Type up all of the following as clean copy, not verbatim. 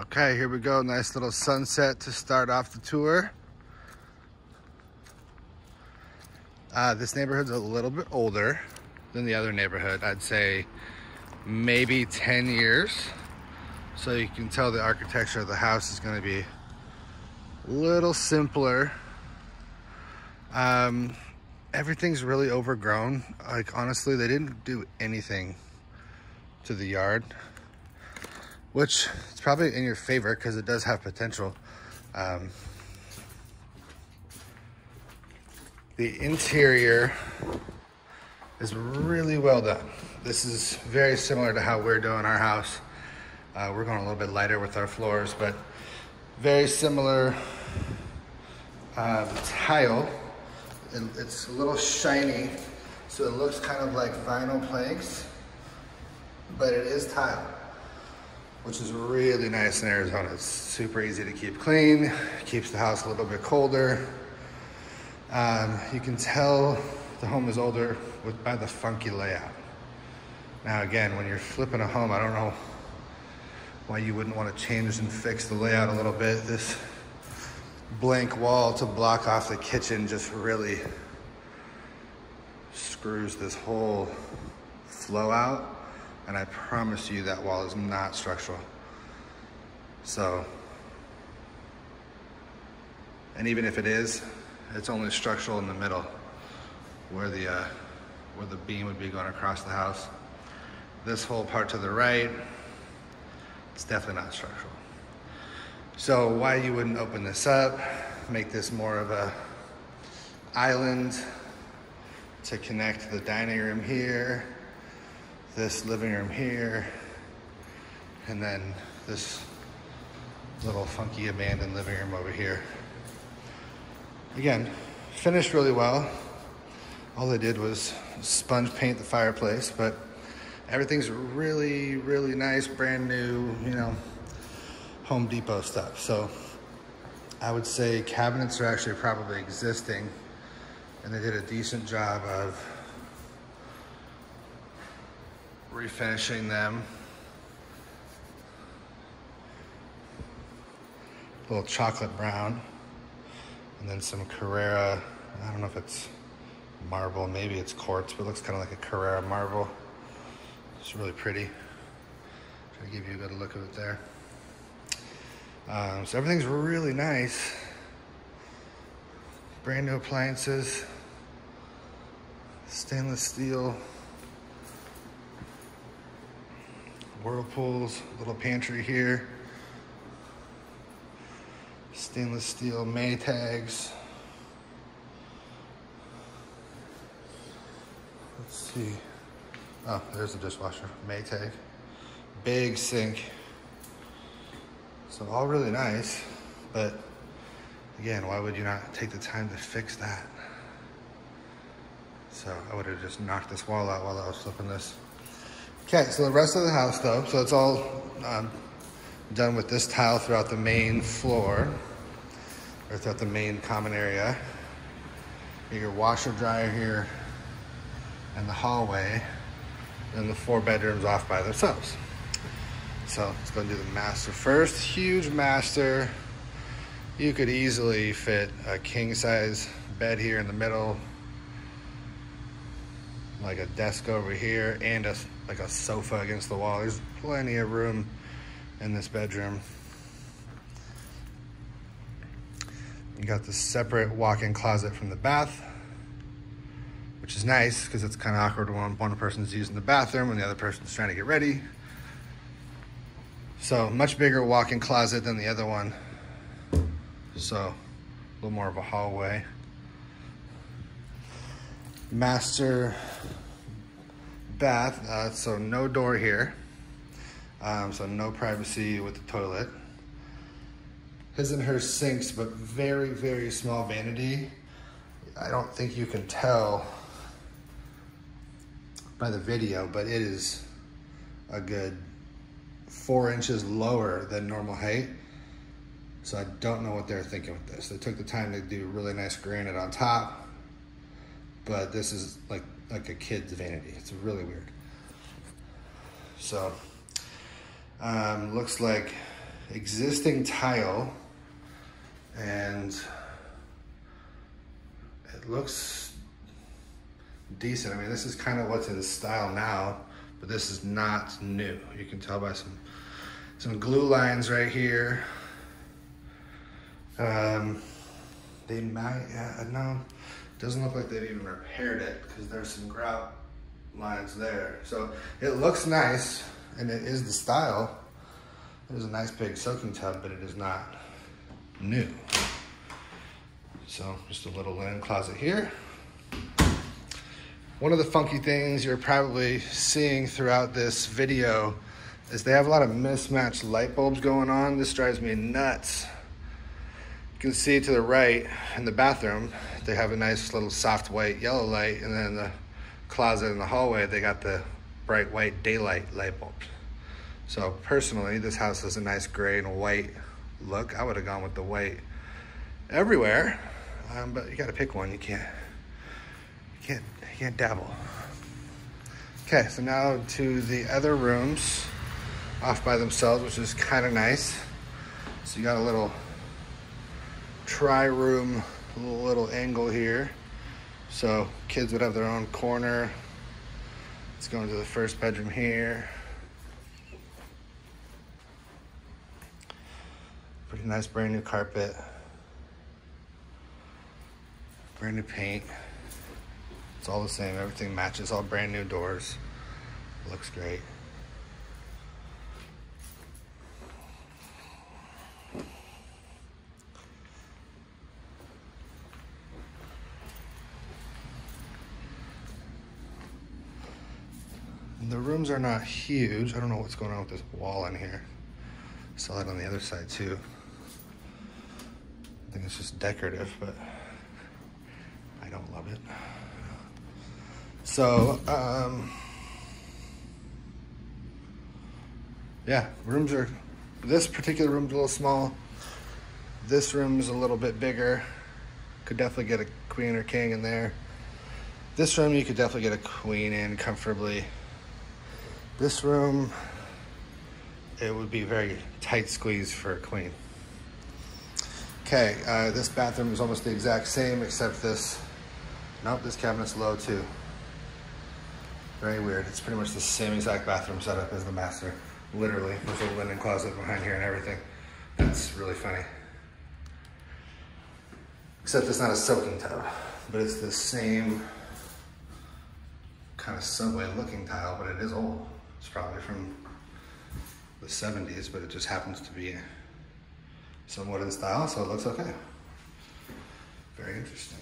Okay, here we go. Nice little sunset to start off the tour. This neighborhood's a little bit older than the other neighborhood. I'd say maybe 10 years. So you can tell the architecture of the house is going to be a little simpler. Everything's really overgrown. Like, honestly, they didn't do anything to the yard, which is probably in your favor because it does have potential. The interior is really well done. This is very similar to how we're doing our house. We're going a little bit lighter with our floors, but very similar. The tile, it's a little shiny, so it looks kind of like vinyl planks, but it is tile, which is really nice in Arizona. It's super easy to keep clean, keeps the house a little bit colder. You can tell the home is older by the funky layout. Now again, when you're flipping a home, I don't know why you wouldn't want to change and fix the layout a little bit. This blank wall to block off the kitchen just really screws this whole flow out. And I promise you that wall is not structural. So, and even if it is, it's only structural in the middle where the beam would be going across the house. This whole part to the right, it's definitely not structural. So why you wouldn't open this up, make this more of a island to connect the dining room here, this living room here, and then this little funky abandoned living room over here. Again, finished really well. All they did was sponge paint the fireplace, but everything's really, really nice, brand new, you know, Home Depot stuff. So I would say cabinets are actually probably existing, and they did a decent job of refinishing them. A little chocolate brown, and then some Carrera, I don't know if it's marble, maybe it's quartz, but it looks kind of like a Carrera marble. It's really pretty. Try to give you a good look of it there. So everything's really nice. Brand new appliances, stainless steel, whirlpools, little pantry here, stainless steel Maytags. Let's see. Oh, there's the dishwasher, Maytag. Big sink. So all really nice, but again, why would you not take the time to fix that? So I would have just knocked this wall out while I was flipping this. Okay, so the rest of the house though, so it's all done with this tile throughout the main floor, or throughout the main common area. You get your washer dryer here and the hallway, and the 4 bedrooms off by themselves. So let's go and do the master first. Huge master. You could easily fit a king size bed here in the middle, like a desk over here, and like a sofa against the wall. There's plenty of room in this bedroom. You got the separate walk-in closet from the bath, which is nice because it's kind of awkward when one person's using the bathroom and the other person's trying to get ready. So much bigger walk-in closet than the other one. So a little more of a hallway. Master bath, so no door here. So no privacy with the toilet. His and her sinks, but very, very small vanity. I don't think you can tell by the video, but it is a good 4 inches lower than normal height. So I don't know what they're thinking with this. They took the time to do really nice granite on top, but this is like a kid's vanity. It's really weird. So looks like existing tile, and it looks decent. I mean, this is kind of what's in style now, but this is not new. You can tell by some glue lines right here. They might, no, it doesn't look like they've even repaired it because there's some grout lines there. So it looks nice, and it is the style. It is a nice big soaking tub, but it is not new. So just a little linen closet here. One of the funky things you're probably seeing throughout this video is they have a lot of mismatched light bulbs going on. This drives me nuts. You can see to the right in the bathroom, they have a nice little soft white yellow light, and then in the closet in the hallway, they got the bright white daylight light bulbs. So personally, this house has a nice gray and white look. I would have gone with the white everywhere, but you got to pick one. You can't dabble. Okay, so now to the other rooms off by themselves, which is kind of nice. So you got a little tri-room, little angle here. So kids would have their own corner. Let's go into the first bedroom here. Pretty nice brand new carpet. Brand new paint. It's all the same, everything matches, all brand new doors. Looks great. The rooms are not huge. I don't know what's going on with this wall in here. Saw it on the other side too. I think it's just decorative, but I don't love it. So, yeah, this particular room's a little small. This room's a little bit bigger. Could definitely get a queen or king in there. This room, you could definitely get a queen in comfortably. This room, it would be very tight squeeze for a queen. Okay, this bathroom is almost the exact same except this. Nope, this cabinet's low too. Very weird. It's pretty much the same exact bathroom setup as the master. Literally, there's a linen closet behind here and everything. That's really funny. Except it's not a soaking tub, but it's the same kind of subway looking tile, but it is old. It's probably from the 70s, but it just happens to be somewhat in style, so it looks okay. Very interesting.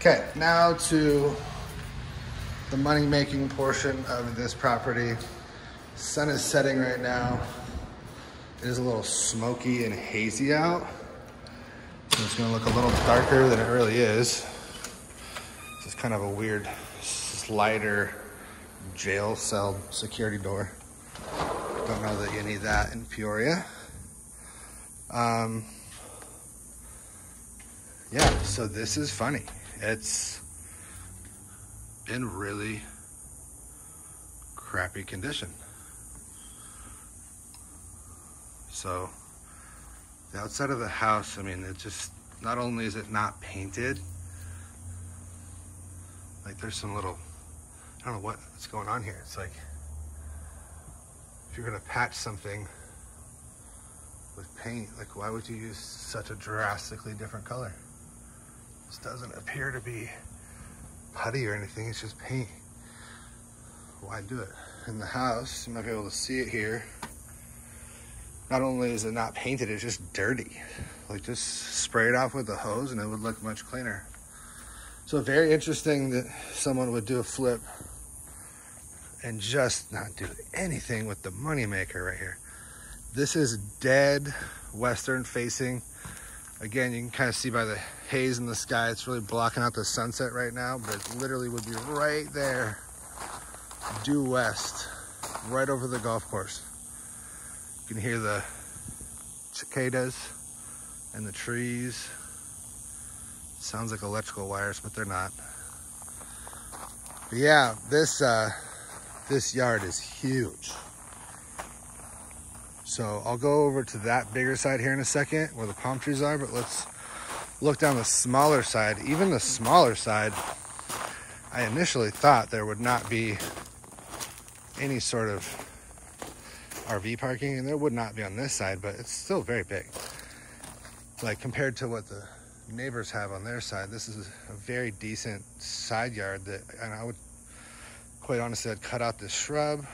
Okay, now to the money-making portion of this property. Sun is setting right now. It is a little smoky and hazy out, so it's gonna look a little darker than it really is. This is kind of a weird slider jail cell security door. Don't know that you need that in Peoria. Yeah, so this is funny. It's in really crappy condition. So the outside of the house, I mean, it just, not only is it not painted, like there's some little, I don't know what's going on here. It's like, if you're gonna patch something with paint, like why would you use such a drastically different color? This doesn't appear to be putty or anything, it's just paint. Why do it? In the house, you might be able to see it here. Not only is it not painted, it's just dirty. Like just spray it off with a hose and it would look much cleaner. So very interesting that someone would do a flip and just not do anything with the moneymaker right here. This is dead western facing. Again, you can kind of see by the haze in the sky, it's really blocking out the sunset right now, but it literally would be right there, due west, right over the golf course. You can hear the cicadas and the trees. It sounds like electrical wires, but they're not. But yeah, this this yard is huge. So I'll go over to that bigger side here in a second where the palm trees are, but let's look down the smaller side. Even the smaller side, I initially thought there would not be any sort of RV parking, and there would not be on this side, but it's still very big. Like compared to what the neighbors have on their side, this is a very decent side yard that, and I would quite honestly, I'd cut out this shrub,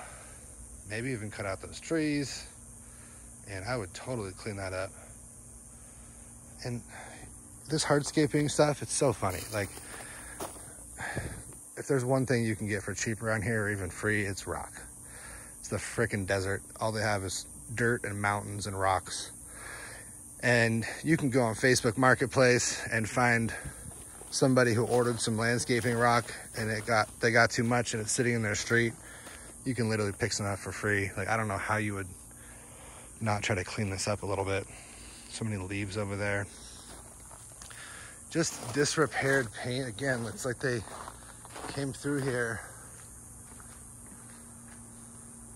maybe even cut out those trees, and I would totally clean that up. And this hardscaping stuff, it's so funny. Like, if there's one thing you can get for cheap around here or even free, it's rock. It's the frickin' desert. All they have is dirt and mountains and rocks. And you can go on Facebook Marketplace and find somebody who ordered some landscaping rock and they got too much and it's sitting in their street. You can literally pick some up for free. Like, I don't know how you would not try to clean this up a little bit. So many leaves over there. Just disrepaired paint. Again, it's like they came through here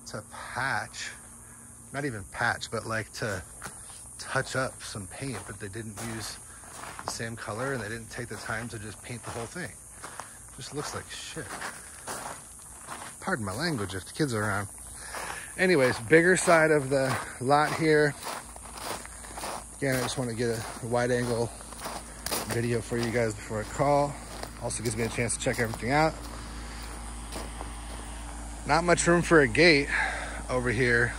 to patch, not even patch, but like to touch up some paint, but they didn't use the same color and they didn't take the time to just paint the whole thing. Just looks like shit. Pardon my language if the kids are around. Anyways, bigger side of the lot here. Again, I just want to get a wide angle video for you guys before I call. Also gives me a chance to check everything out. Not much room for a gate over here,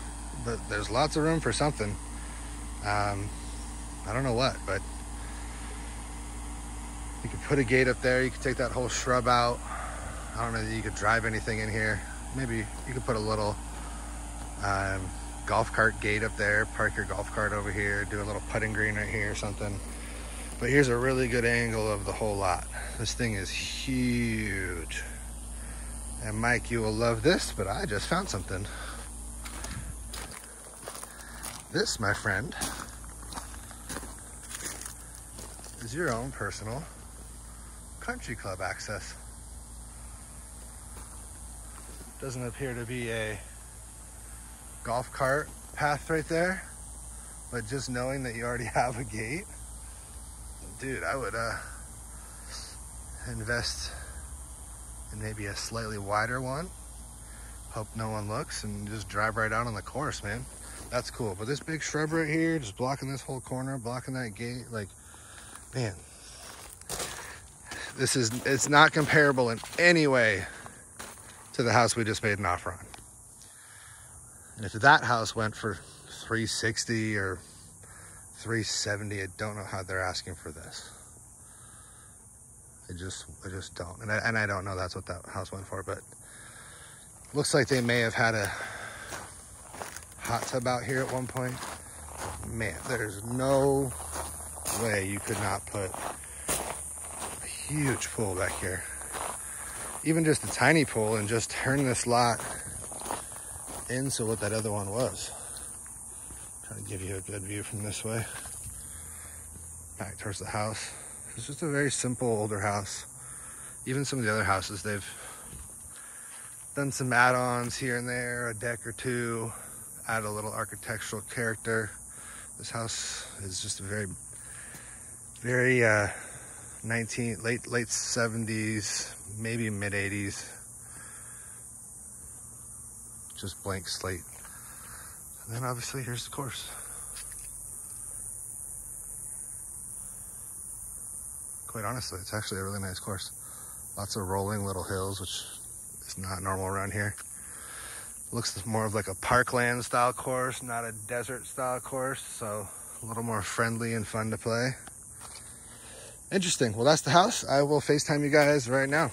but there's lots of room for something. I don't know what, but you could put a gate up there. You could take that whole shrub out. I don't know that you could drive anything in here. Maybe you could put a little golf cart gate up there, park your golf cart over here, do a little putting green right here or something. But here's a really good angle of the whole lot. This thing is huge. And Mike, you will love this, but I just found something. This, my friend, is your own personal country club access. Doesn't appear to be a golf cart path right there, but just knowing that you already have a gate, dude, I would invest in maybe a slightly wider one. Hope no one looks and just drive right out on the course, man. That's cool. But this big shrub right here, just blocking this whole corner, blocking that gate, like, man, it's not comparable in any way to the house we just made an offer on. And if that house went for $360 or $370, I don't know how they're asking for this. I just don't. And I don't know that's what that house went for, but looks like they may have had a hot tub out here at one point. Man, there's no way you could not put a huge pool back here. Even just a tiny pool, and just turn this lot into what that other one was. Trying to give you a good view from this way. Back towards the house. It's just a very simple older house. Even some of the other houses, they've done some add-ons here and there, a deck or two, add a little architectural character. This house is just a very, very late 70s, maybe mid 80s. Just blank slate. And then obviously here's the course. Quite honestly, it's actually a really nice course. Lots of rolling little hills, which is not normal around here. Looks more of like a parkland style course, not a desert style course. So a little more friendly and fun to play. Interesting. Well, that's the house. I will FaceTime you guys right now.